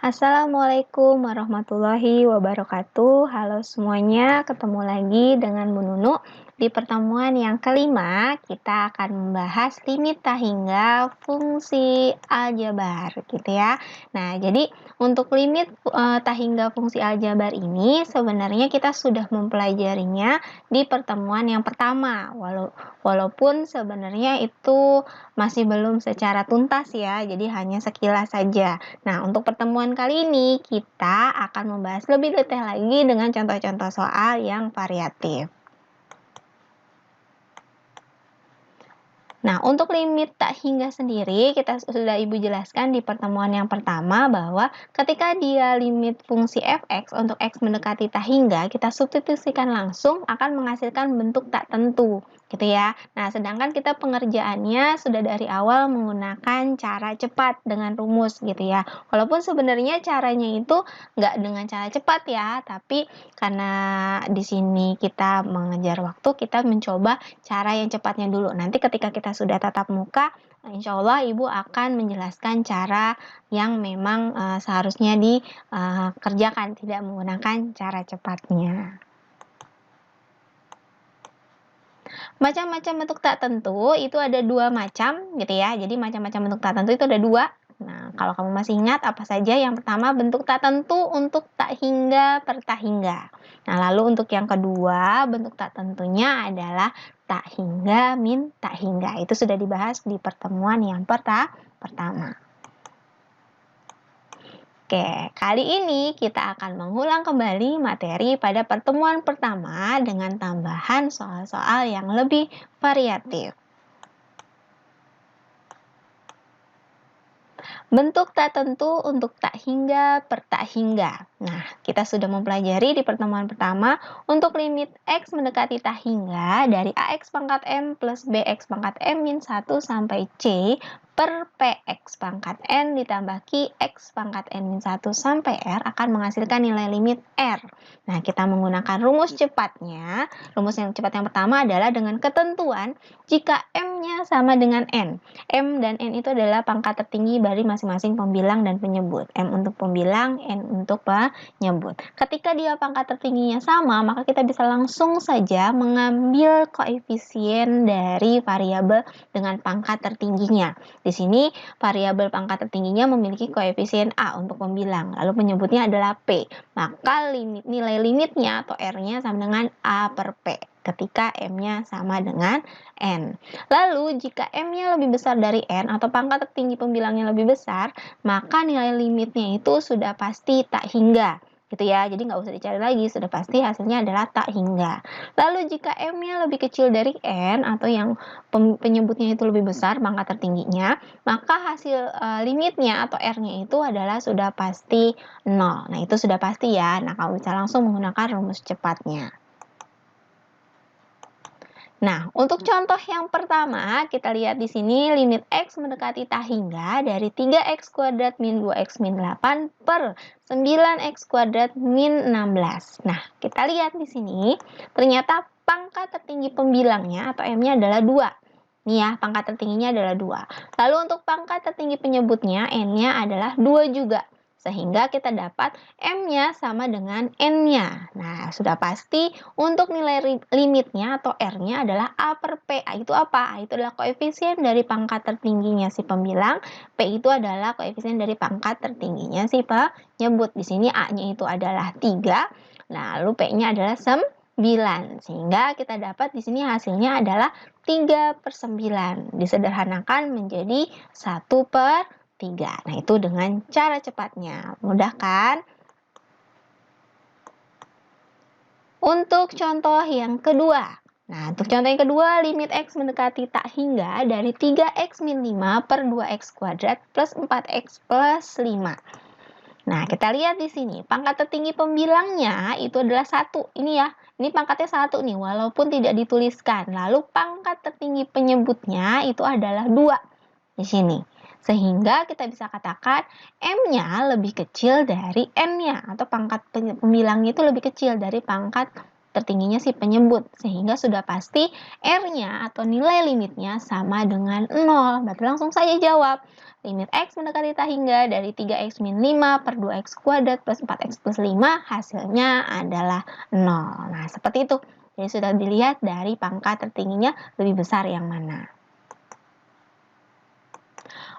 Assalamualaikum warahmatullahi wabarakatuh. Halo semuanya, ketemu lagi dengan Bu Nunu. Di pertemuan yang kelima, kita akan membahas limit tak hingga fungsi aljabar, gitu ya. Nah, jadi untuk limit tak hingga fungsi aljabar ini sebenarnya kita sudah mempelajarinya di pertemuan yang pertama. Walaupun sebenarnya itu masih belum secara tuntas ya, jadi hanya sekilas saja. Nah, untuk pertemuan kali ini kita akan membahas lebih detail lagi dengan contoh-contoh soal yang variatif. Nah, untuk limit tak hingga sendiri, kita sudah Ibu jelaskan di pertemuan yang pertama bahwa ketika dia limit fungsi fx untuk x mendekati tak hingga, kita substitusikan langsung akan menghasilkan bentuk tak tentu, gitu ya. Nah, sedangkan kita pengerjaannya sudah dari awal menggunakan cara cepat dengan rumus, gitu ya. Walaupun sebenarnya caranya itu nggak dengan cara cepat ya, tapi karena di sini kita mengejar waktu, kita mencoba cara yang cepatnya dulu. Nanti ketika kita sudah tatap muka, insya Allah Ibu akan menjelaskan cara yang memang seharusnya dikerjakan, tidak menggunakan cara cepatnya. Macam-macam bentuk tak tentu itu ada dua macam, gitu ya. Jadi macam-macam bentuk tak tentu itu ada dua. Nah, kalau kamu masih ingat apa saja? Yang pertama bentuk tak tentu untuk tak hingga per tak hingga. Nah, lalu untuk yang kedua bentuk tak tentunya adalah tak hingga min tak hingga. Itu sudah dibahas di pertemuan yang pertama. Oke, kali ini kita akan mengulang kembali materi pada pertemuan pertama dengan tambahan soal-soal yang lebih variatif. Bentuk tak tentu untuk tak hingga per tak hingga. Nah, kita sudah mempelajari di pertemuan pertama untuk limit X mendekati tak hingga dari AX pangkat M plus BX pangkat M min 1 sampai C per PX pangkat N ditambah QX pangkat N min 1 sampai R akan menghasilkan nilai limit R. Nah, kita menggunakan rumus cepatnya. Rumus yang cepat yang pertama adalah dengan ketentuan jika M-nya sama dengan N. M dan N itu adalah pangkat tertinggi dari masing-masing pembilang dan penyebut. M untuk pembilang, N untuk penyebut. Ketika dia pangkat tertingginya sama, maka kita bisa langsung saja mengambil koefisien dari variabel dengan pangkat tertingginya. Di sini variabel pangkat tertingginya memiliki koefisien A untuk pembilang, lalu penyebutnya adalah P. Maka nilai limitnya atau R-nya sama dengan A per P ketika M-nya sama dengan N. Lalu jika M-nya lebih besar dari N atau pangkat tertinggi pembilangnya lebih besar, maka nilai limitnya itu sudah pasti tak hingga. Gitu ya, jadi nggak usah dicari lagi, sudah pasti hasilnya adalah tak hingga. Lalu jika M-nya lebih kecil dari N atau yang penyebutnya itu lebih besar pangkat tertingginya, maka hasil limitnya atau R-nya itu adalah sudah pasti 0. Nah, itu sudah pasti ya. Nah, kamu bisa langsung menggunakan rumus cepatnya. Nah, untuk contoh yang pertama, kita lihat di sini limit X mendekati tak hingga dari 3X kuadrat min 2X min 8 per 9X kuadrat min 16. Nah, kita lihat di sini, ternyata pangkat tertinggi pembilangnya atau M-nya adalah 2. Nih ya, pangkat tertingginya adalah 2. Lalu untuk pangkat tertinggi penyebutnya, N-nya adalah 2 juga. Sehingga kita dapat M-nya sama dengan N-nya. Nah, sudah pasti untuk nilai limitnya atau R-nya adalah A per P. A itu apa? A itu adalah koefisien dari pangkat tertingginya si pembilang. P itu adalah koefisien dari pangkat tertingginya si penyebut. Di sini A-nya itu adalah 3. Lalu P-nya adalah 9. Sehingga kita dapat di sini hasilnya adalah 3 per 9. Disederhanakan menjadi 1 per 3. Nah, itu dengan cara cepatnya. Mudah kan? Untuk contoh yang kedua. Nah, untuk contoh yang kedua, limit X mendekati tak hingga dari 3X min 5 per 2X kuadrat plus 4X plus 5. Nah, kita lihat di sini, pangkat tertinggi pembilangnya itu adalah 1. Ini ya, ini pangkatnya 1 nih, walaupun tidak dituliskan. Lalu pangkat tertinggi penyebutnya itu adalah 2 di sini. Sehingga kita bisa katakan M-nya lebih kecil dari N-nya, atau pangkat pembilangnya itu lebih kecil dari pangkat tertingginya si penyebut. Sehingga sudah pasti R-nya atau nilai limitnya sama dengan 0. Berarti langsung saja jawab. Limit X mendekati tak hingga dari 3X min 5 per 2X kuadrat plus 4X plus 5 hasilnya adalah 0. Nah, seperti itu. Jadi sudah dilihat dari pangkat tertingginya lebih besar yang mana.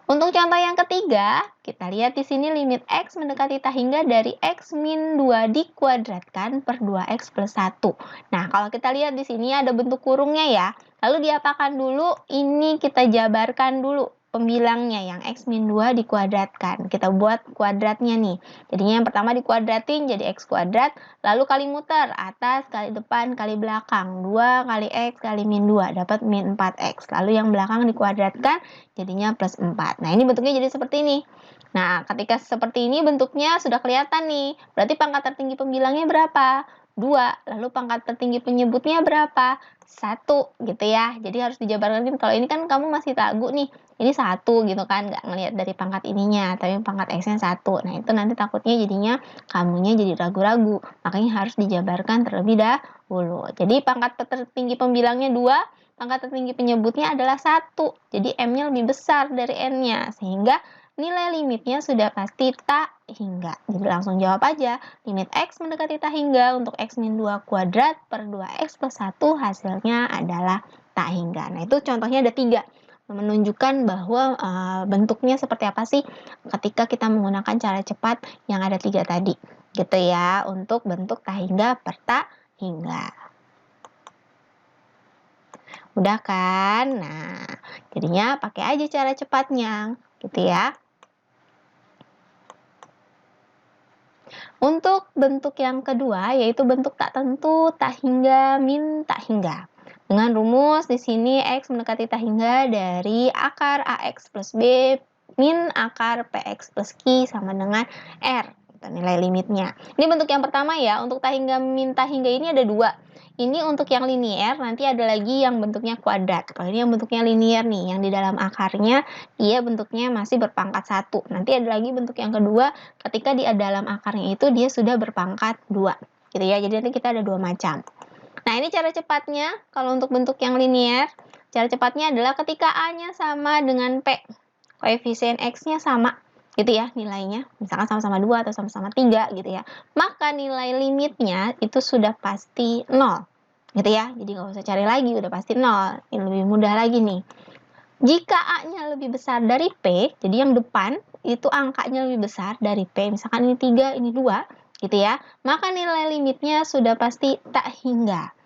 Untuk contoh yang ketiga, kita lihat di sini limit X mendekati tak hingga dari X min 2 dikuadratkan per 2X plus 1. Nah, kalau kita lihat di sini ada bentuk kurungnya ya. Lalu diapakan dulu? Ini kita jabarkan dulu pembilangnya yang X min 2 dikuadratkan. Kita buat kuadratnya nih. Jadinya yang pertama dikuadratin jadi X kuadrat, lalu kali muter, atas kali depan kali belakang. 2 kali X kali min 2, dapat min 4X. Lalu yang belakang dikuadratkan, jadinya plus 4. Nah, ini bentuknya jadi seperti ini. Nah, ketika seperti ini bentuknya sudah kelihatan nih. Berarti pangkat tertinggi pembilangnya berapa? 2. Lalu pangkat tertinggi penyebutnya berapa? 1 gitu ya. Jadi harus dijabarkan. Kalau ini kan kamu masih ragu nih. Ini 1 gitu kan. Nggak ngelihat dari pangkat ininya. Tapi pangkat X-nya 1. Nah, itu nanti takutnya jadinya kamunya jadi ragu-ragu. Makanya harus dijabarkan terlebih dahulu. Jadi pangkat tertinggi pembilangnya 2. Pangkat tertinggi penyebutnya adalah 1. Jadi M-nya lebih besar dari N-nya. Sehingga nilai limitnya sudah pasti tak hingga. Jadi langsung jawab aja. Limit X mendekati tak hingga untuk X min 2 kuadrat per 2X plus 1 hasilnya adalah tak hingga. Nah, itu contohnya ada 3. Menunjukkan bahwa bentuknya seperti apa sih ketika kita menggunakan cara cepat yang ada 3 tadi. Gitu ya, untuk bentuk tak hingga per tak hingga. Udah kan? Nah, jadinya pakai aja cara cepatnya, gitu ya. Untuk bentuk yang kedua, yaitu bentuk tak tentu, tak hingga, min tak hingga. Dengan rumus di sini X mendekati tak hingga dari akar AX plus B min akar PX plus Q sama dengan R. Nilai limitnya. Ini bentuk yang pertama ya. Untuk tak hingga min tak hingga ini ada 2. Ini untuk yang linier, nanti ada lagi yang bentuknya kuadrat. Kalau ini yang bentuknya linier nih, yang di dalam akarnya dia bentuknya masih berpangkat 1. Nanti ada lagi bentuk yang kedua, ketika di dalam akarnya itu dia sudah berpangkat 2. Gitu ya, jadi nanti kita ada 2 macam. Nah, ini cara cepatnya. Kalau untuk bentuk yang linier, cara cepatnya adalah ketika A-nya sama dengan P, koefisien X-nya sama, gitu ya nilainya. Misalkan sama-sama 2 atau sama-sama 3 gitu ya. Maka nilai limitnya itu sudah pasti 0. Gitu ya. Jadi nggak usah cari lagi, udah pasti 0. Ini lebih mudah lagi nih. Jika A-nya lebih besar dari P, jadi yang depan itu angkanya lebih besar dari P. Misalkan ini 3, ini 2, gitu ya. Maka nilai limitnya sudah pasti tak hingga.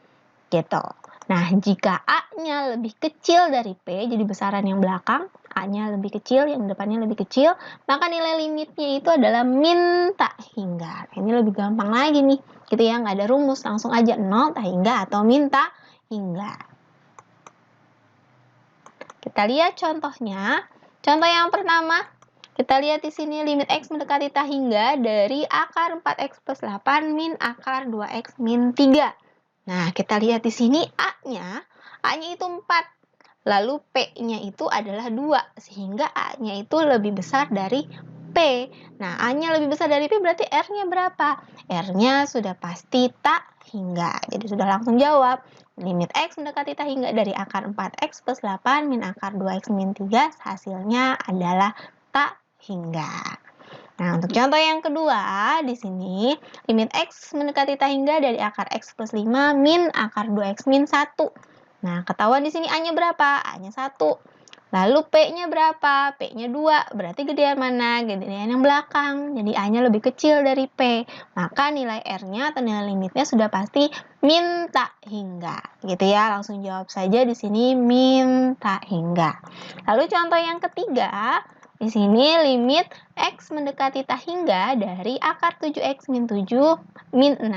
Gitu. Nah, jika A-nya lebih kecil dari P, jadi besaran yang belakang, A-nya lebih kecil, yang depannya lebih kecil, maka nilai limitnya itu adalah min tak hingga. Nah, ini lebih gampang lagi nih, gitu ya, nggak ada rumus, langsung aja 0 tak hingga atau min tak hingga. Kita lihat contohnya. Contoh yang pertama, kita lihat di sini limit X mendekati tak hingga dari akar 4X plus 8 min akar 2X min 3. Nah, kita lihat di sini A-nya itu 4. Lalu P-nya itu adalah 2. Sehingga A-nya itu lebih besar dari P. Nah, A-nya lebih besar dari P berarti R-nya berapa? R-nya sudah pasti tak hingga. Jadi sudah langsung jawab. Limit X mendekati tak hingga dari akar 4X plus 8 min akar 2X min 3 hasilnya adalah tak hingga. Nah, untuk contoh yang kedua, di sini limit X mendekati tak hingga dari akar X plus 5 min akar 2X min 1. Nah, ketahuan di sini A-nya berapa? A-nya 1. Lalu P-nya berapa? P-nya 2. Berarti gedean mana? Gedean yang belakang. Jadi A-nya lebih kecil dari P. Maka nilai R-nya atau nilai limitnya sudah pasti min tak hingga. Gitu ya, langsung jawab saja di sini min tak hingga. Lalu contoh yang ketiga, di sini limit X mendekati tak hingga dari akar 7X min 7 min 6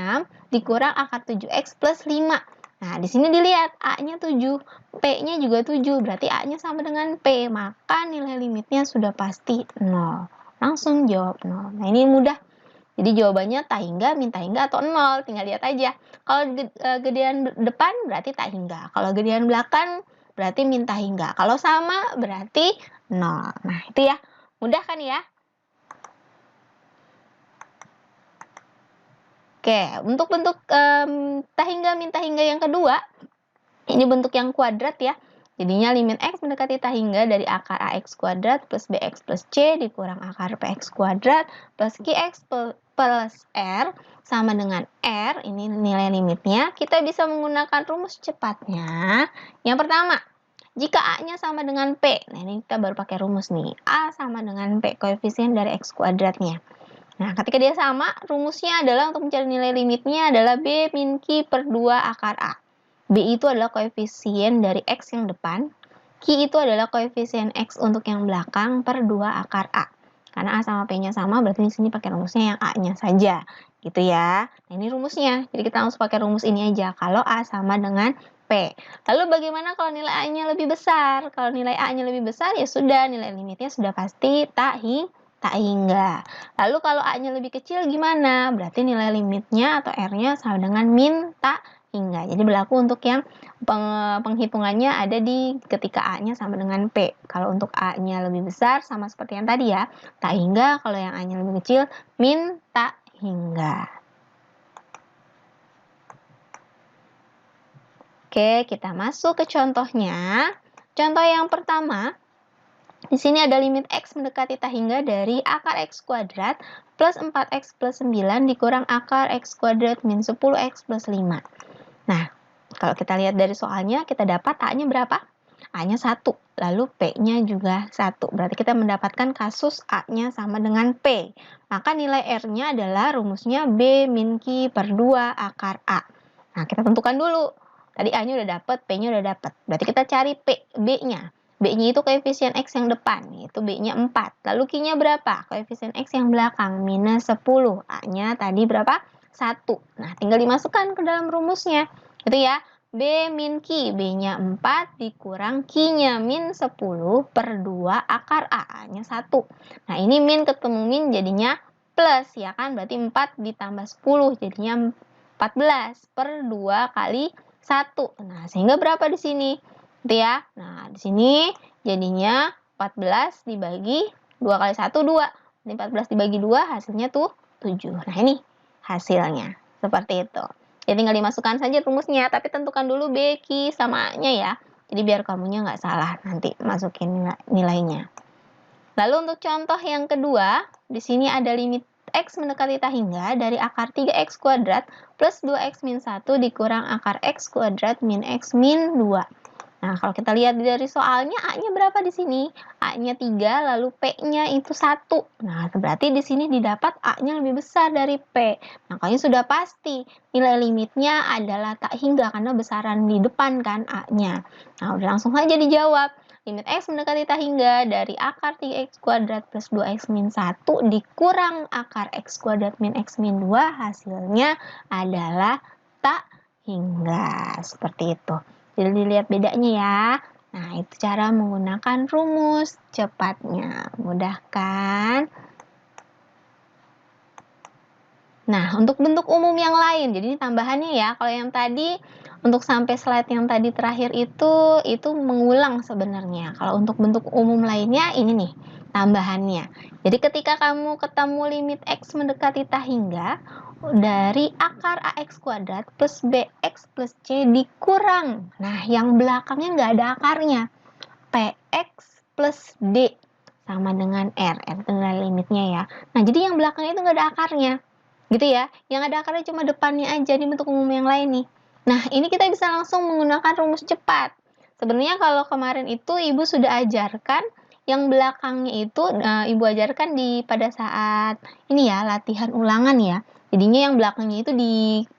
dikurang akar 7X plus 5. Nah, di sini dilihat A-nya 7, P-nya juga 7, berarti A-nya sama dengan P, maka nilai limitnya sudah pasti 0. Langsung jawab 0. Nah, ini mudah. Jadi jawabannya tak hingga, min tak hingga, atau 0. Tinggal lihat aja. Kalau gedean depan berarti tak hingga. Kalau gedean belakang berarti min tak hingga. Kalau sama berarti 0. Nah, itu ya. Mudah kan ya? Oke, untuk bentuk tak hingga min tak hingga yang kedua, ini bentuk yang kuadrat ya. Jadinya limit X mendekati tak hingga dari akar AX kuadrat plus BX plus C dikurang akar PX kuadrat plus QX plus R sama dengan R. Ini nilai limitnya. Kita bisa menggunakan rumus cepatnya. Yang pertama, jika A-nya sama dengan P. Nah, ini kita baru pakai rumus nih. A sama dengan P, koefisien dari X kuadratnya. Nah, ketika dia sama, rumusnya adalah untuk mencari nilai limitnya adalah B min Q per 2 akar A. B itu adalah koefisien dari X yang depan. Q itu adalah koefisien X untuk yang belakang per 2 akar A. Karena A sama P-nya sama, berarti di sini pakai rumusnya yang A-nya saja. Gitu ya. Nah, ini rumusnya. Jadi kita langsung pakai rumus ini aja. Kalau A sama dengan P. Lalu bagaimana kalau nilai A-nya lebih besar? Kalau nilai A-nya lebih besar, ya sudah. Nilai limitnya sudah pasti tak hingga. Lalu kalau A-nya lebih kecil gimana? Berarti nilai limitnya atau R-nya sama dengan min tak hingga. Jadi berlaku untuk yang penghitungannya ada di ketika A-nya sama dengan P. Kalau untuk A-nya lebih besar sama seperti yang tadi ya, tak hingga. Kalau yang A-nya lebih kecil, min tak hingga. Oke, kita masuk ke contohnya. Contoh yang pertama, di sini ada limit X mendekati tak hingga dari akar X kuadrat plus 4X plus 9 dikurang akar X kuadrat min 10X plus 5. Nah, kalau kita lihat dari soalnya, kita dapat A-nya berapa? A-nya 1, lalu P-nya juga 1. Berarti kita mendapatkan kasus A-nya sama dengan P. Maka nilai R-nya adalah rumusnya B min Q per 2 akar A. Nah, kita tentukan dulu. Tadi A-nya udah dapat, P-nya udah dapat. Berarti kita cari B-nya. B-nya itu koefisien X yang depan, yaitu B-nya 4. Lalu Q-nya berapa? Koefisien X yang belakang, minus 10. A-nya tadi berapa? 1. Nah, tinggal dimasukkan ke dalam rumusnya. Gitu ya. B min Q, B-nya 4 dikurang Q-nya min 10 per 2 akar A-nya 1. Nah, ini min ketemu min jadinya plus, ya kan? Berarti 4 ditambah 10 jadinya 14 per 2 kali 1. Nah, sehingga berapa di sini? Gitu ya. Nah, di sini jadinya 14 dibagi 2 kali 1, 2. Jadi 14 dibagi 2 hasilnya tuh 7. Nah, ini hasilnya. Seperti itu. Jadi tinggal dimasukkan saja rumusnya, tapi tentukan dulu B, Q, sama A-nya ya. Jadi biar kamunya nggak salah nanti masukin nilainya. Lalu untuk contoh yang kedua, di sini ada limit X mendekati tak hingga dari akar 3X kuadrat plus 2X min 1 dikurang akar X kuadrat min X min 2. Nah, kalau kita lihat dari soalnya, A-nya berapa di sini? A-nya 3, lalu P-nya itu 1. Nah, berarti di sini didapat A-nya lebih besar dari P. Makanya sudah pasti nilai limitnya adalah tak hingga, karena besaran di depan kan A-nya. Nah, udah langsung saja dijawab. Limit X mendekati tak hingga dari akar 3X kuadrat plus 2X min 1 dikurang akar X kuadrat min X min 2, hasilnya adalah tak hingga. Seperti itu. Jadi dilihat bedanya ya. Nah, itu cara menggunakan rumus cepatnya. Mudah kan? Nah, untuk bentuk umum yang lain, jadi ini tambahannya ya. Kalau yang tadi, untuk sampai slide yang tadi terakhir itu mengulang sebenarnya. Kalau untuk bentuk umum lainnya, ini nih, tambahannya. Jadi ketika kamu ketemu limit X mendekati tak hingga, dari akar AX kuadrat plus BX plus C dikurang. Nah, yang belakangnya nggak ada akarnya. PX plus D sama dengan R. R itu nilai limitnya ya. Nah, jadi yang belakangnya itu nggak ada akarnya. Gitu ya. Yang ada akarnya cuma depannya aja di bentuk umum yang lain nih. Nah, ini kita bisa langsung menggunakan rumus cepat. Sebenarnya kalau kemarin itu Ibu sudah ajarkan yang belakangnya itu Ibu ajarkan pada saat ini ya, latihan ulangan ya. Jadinya yang belakangnya itu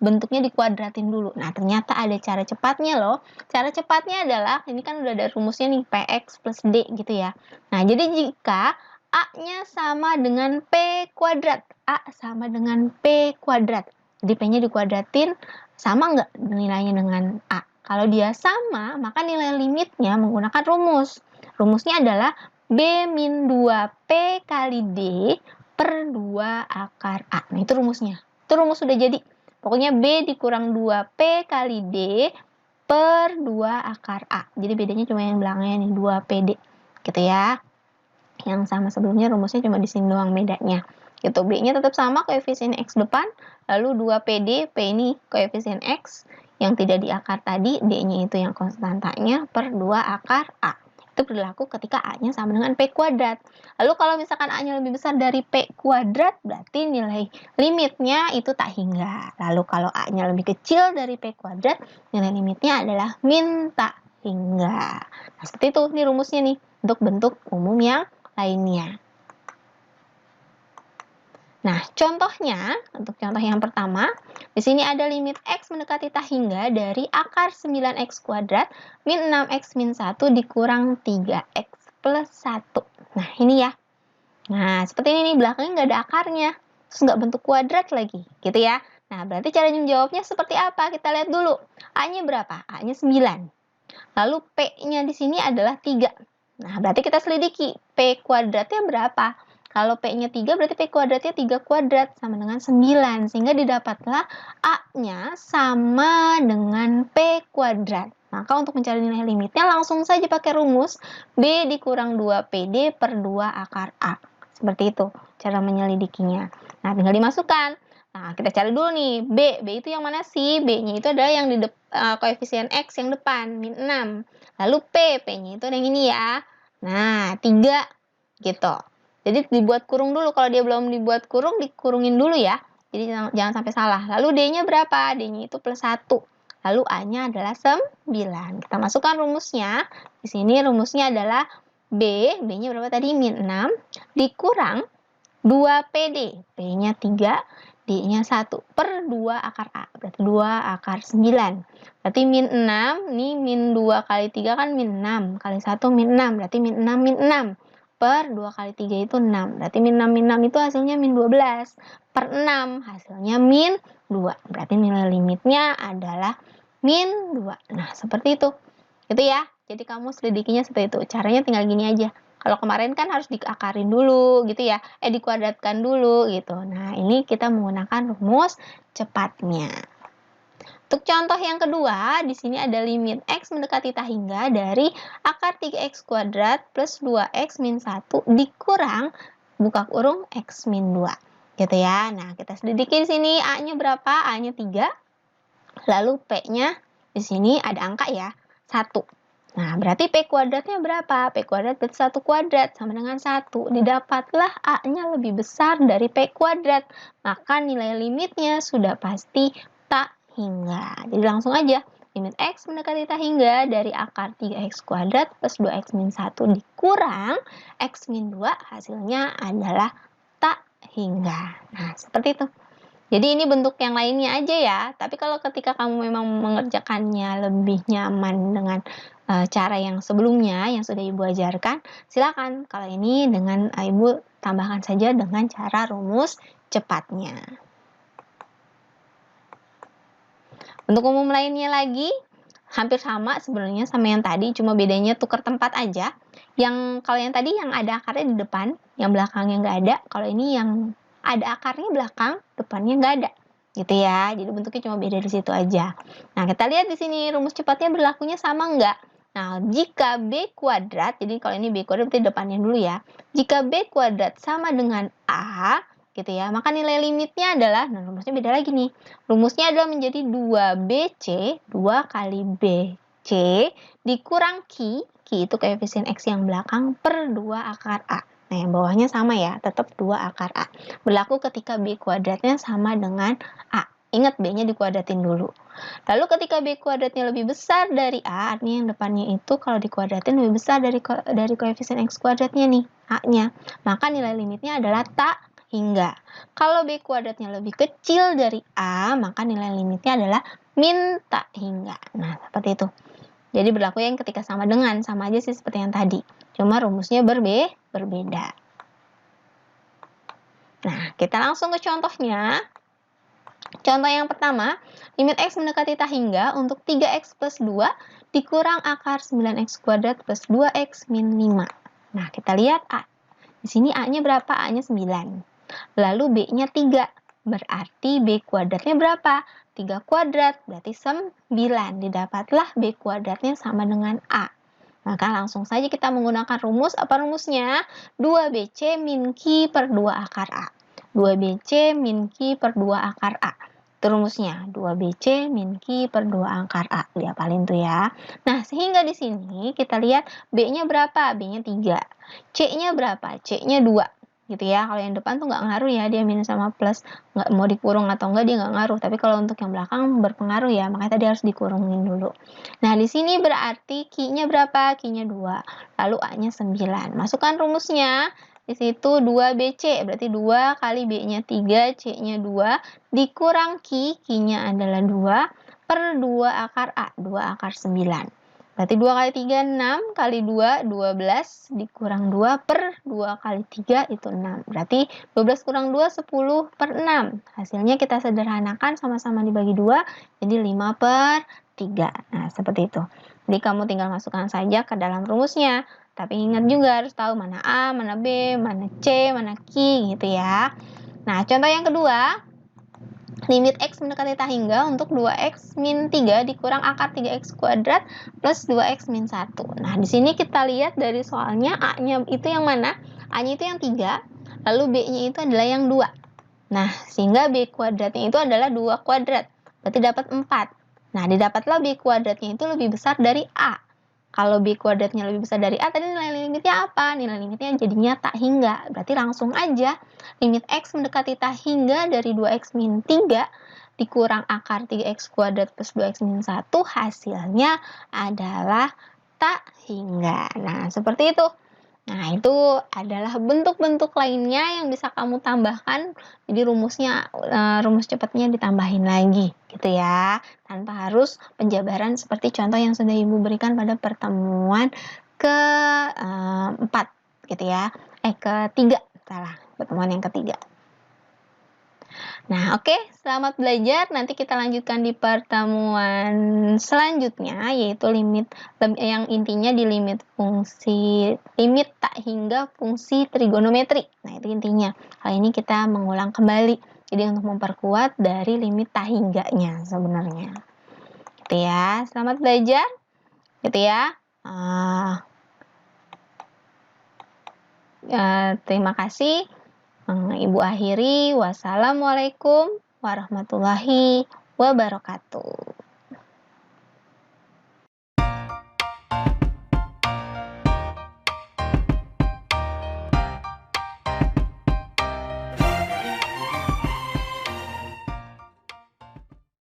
bentuknya dikuadratin dulu. Nah, ternyata ada cara cepatnya loh. Cara cepatnya adalah, ini kan udah ada rumusnya nih, PX plus D gitu ya. Nah, jadi jika A-nya sama dengan P kuadrat. A sama dengan P kuadrat. Jadi P-nya dikuadratin, sama nggak nilainya dengan A? Kalau dia sama, maka nilai limitnya menggunakan rumus. Rumusnya adalah B min 2P kali D per 2 akar A. Nah, itu rumusnya. Itu rumus sudah jadi. Pokoknya B dikurang 2P kali D per 2 akar A. Jadi bedanya cuma yang belakangnya nih, 2PD. Gitu ya. Yang sama sebelumnya rumusnya cuma di sini doang bedanya. Gitu, B-nya tetap sama, koefisien X depan, lalu 2PD, P ini koefisien X yang tidak diakar tadi, D-nya itu yang konstantanya, per 2 akar A. Itu berlaku ketika A-nya sama dengan P kuadrat. Lalu kalau misalkan A-nya lebih besar dari P kuadrat, berarti nilai limitnya itu tak hingga. Lalu kalau A-nya lebih kecil dari P kuadrat, nilai limitnya adalah min tak hingga. Nah, seperti itu nih rumusnya nih, untuk bentuk umum yang lainnya. Nah, contohnya, untuk contoh yang pertama, di sini ada limit X mendekati tak hingga dari akar 9X kuadrat min 6X min 1 dikurang 3X plus 1. Nah, ini ya. Nah, seperti ini nih, belakangnya nggak ada akarnya. Terus nggak bentuk kuadrat lagi, gitu ya. Nah, berarti cara menjawabnya seperti apa? Kita lihat dulu. A-nya berapa? A-nya 9. Lalu P-nya di sini adalah 3. Nah, berarti kita selidiki. P kuadratnya berapa? Kalau P-nya 3, berarti P kuadratnya 3 kuadrat, sama dengan 9. Sehingga didapatlah A-nya sama dengan P kuadrat. Maka untuk mencari nilai limitnya, langsung saja pakai rumus B dikurang 2PD per 2 akar A. Seperti itu cara menyelidikinya. Nah, tinggal dimasukkan. Nah, kita cari dulu nih, B. B itu yang mana sih? B-nya itu adalah yang di koefisien X yang depan, min 6. Lalu P. P-nya itu yang ini ya. Nah, 3. Gitu. Jadi dibuat kurung dulu, kalau dia belum dibuat kurung, dikurungin dulu ya. Jadi jangan sampai salah. Lalu D-nya berapa? D-nya itu plus 1. Lalu A-nya adalah 9. Kita masukkan rumusnya. Di sini rumusnya adalah B. B-nya berapa tadi? Min 6. Dikurang 2PD. P-nya 3. D-nya 1. Per 2 akar A. Berarti 2 akar 9. Berarti min 6. Ini min 2 kali 3 kan min 6. Kali 1 min 6. Berarti min 6 min 6. Per 2 kali 3 itu 6. Berarti min 6 min 6 itu hasilnya min 12. Per 6 hasilnya min 2. Berarti nilai limitnya adalah min 2. Nah, seperti itu. Itu ya. Jadi kamu selidikinya seperti itu. Caranya tinggal gini aja. Kalau kemarin kan harus diakarin dulu gitu ya. Dikuadratkan dulu gitu. Nah, ini kita menggunakan rumus cepatnya. Untuk contoh yang kedua, di sini ada limit X mendekati tak hingga dari akar 3X kuadrat plus 2X min 1 dikurang buka kurung X min 2. Gitu ya. Nah, kita selidiki di sini A-nya berapa? A-nya 3. Lalu P-nya di sini ada angka ya, 1. Nah, berarti P kuadratnya berapa? P kuadrat berarti 1 kuadrat sama dengan 1. Didapatlah A-nya lebih besar dari P kuadrat. Maka nilai limitnya sudah pasti tak hingga. Jadi langsung aja, limit X mendekati tak hingga dari akar 3X kuadrat plus 2X min 1 dikurang X min 2 hasilnya adalah tak hingga. Nah, seperti itu. Jadi ini bentuk yang lainnya aja ya. Tapi kalau ketika kamu memang mengerjakannya lebih nyaman dengan cara yang sebelumnya yang sudah Ibu ajarkan, silakan. Kalau ini dengan Ibu tambahkan saja dengan cara rumus cepatnya. Untuk umum lainnya lagi, hampir sama sebenarnya sama yang tadi, cuma bedanya tukar tempat aja. Kalau yang tadi yang ada akarnya di depan, yang belakangnya nggak ada. Kalau ini yang ada akarnya belakang, depannya nggak ada. Gitu ya, jadi bentuknya cuma beda di situ aja. Nah, kita lihat di sini rumus cepatnya berlakunya sama nggak? Nah, jika B kuadrat, jadi kalau ini B kuadrat berarti depannya dulu ya. Jika B kuadrat sama dengan A, gitu ya, maka nilai limitnya adalah, nah rumusnya beda lagi nih. Rumusnya adalah menjadi 2BC, 2 kali BC, dikurang Q itu koefisien X yang belakang, per 2 akar A. Nah, yang bawahnya sama ya, tetap 2 akar A. Berlaku ketika B kuadratnya sama dengan A. Ingat, B-nya dikuadratin dulu. Lalu ketika B kuadratnya lebih besar dari A, artinya yang depannya itu kalau dikuadratin lebih besar dari koefisien X kuadratnya nih, A-nya. Maka nilai limitnya adalah tak hingga. Kalau B kuadratnya lebih kecil dari A, maka nilai limitnya adalah min tak hingga. Nah, seperti itu. Jadi berlaku yang ketika sama dengan, sama aja sih seperti yang tadi. Cuma rumusnya berbeda. Nah, kita langsung ke contohnya. Contoh yang pertama, limit X mendekati tak hingga untuk 3X plus 2 dikurang akar 9X kuadrat plus 2X min 5. Nah, kita lihat A. Di sini A-nya berapa? A-nya 9. Lalu B-nya 3. Berarti B kuadratnya berapa? 3 kuadrat, berarti 9. Didapatlah B kuadratnya sama dengan A. Maka langsung saja kita menggunakan rumus. Apa rumusnya? 2BC min Q per 2 akar A. 2BC min Q per 2 akar A. Itu rumusnya, 2BC min Q per 2 akar A. Dihafalin tuh ya. Nah, sehingga di sini kita lihat B-nya berapa? B-nya 3. C-nya berapa? C-nya 2. Gitu ya. Kalau yang depan tuh nggak ngaruh ya, dia minus sama plus. Nggak mau dikurung atau nggak, dia nggak ngaruh. Tapi kalau untuk yang belakang berpengaruh ya, makanya tadi harus dikurungin dulu. Nah, di sini berarti Q-nya berapa? Q-nya 2. Lalu A-nya 9. Masukkan rumusnya. Di situ 2BC, berarti 2 kali B-nya 3, C-nya 2, dikurang Q-nya adalah 2, per 2 akar A, 2 akar 9. Berarti 2 kali 3, 6, kali 2, 12, dikurang 2, per 2 kali 3, itu 6. Berarti 12 kurang 2, 10 per 6. Hasilnya kita sederhanakan, sama-sama dibagi 2, jadi 5 per 3. Nah, seperti itu. Jadi kamu tinggal masukkan saja ke dalam rumusnya. Tapi ingat juga harus tahu mana A, mana B, mana C, mana Q gitu ya. Nah, contoh yang kedua, limit X mendekati tak hingga untuk 2X min 3 dikurang akar 3X kuadrat plus 2X min 1. Nah, di sini kita lihat dari soalnya A-nya itu yang mana? A-nya itu yang 3, lalu B-nya itu adalah yang 2. Nah, sehingga B kuadratnya itu adalah 2 kuadrat. Berarti dapat 4. Nah, didapatlah B kuadratnya itu lebih besar dari A. Kalau B kuadratnya lebih besar dari A, tadi nilai limitnya apa? Nilai limitnya jadinya tak hingga. Berarti langsung aja limit X mendekati tak hingga dari 2X min 3 dikurang akar 3X kuadrat plus 2X min 1, hasilnya adalah tak hingga. Nah, seperti itu. Nah, itu adalah bentuk-bentuk lainnya yang bisa kamu tambahkan. Jadi rumusnya, rumus cepatnya ditambahin lagi gitu ya. Tanpa harus penjabaran seperti contoh yang sudah Ibu berikan pada pertemuan ke-4 gitu ya. Ketiga, salah, pertemuan yang ketiga. Nah, oke, selamat belajar. Nanti kita lanjutkan di pertemuan selanjutnya, yaitu limit yang intinya di limit tak hingga fungsi trigonometri. Nah, itu intinya. Kali ini kita mengulang kembali. Jadi untuk memperkuat dari limit tak hingganya sebenarnya. Gitu ya. Selamat belajar. Gitu ya. Terima kasih. Ibu akhiri, wassalamualaikum warahmatullahi wabarakatuh.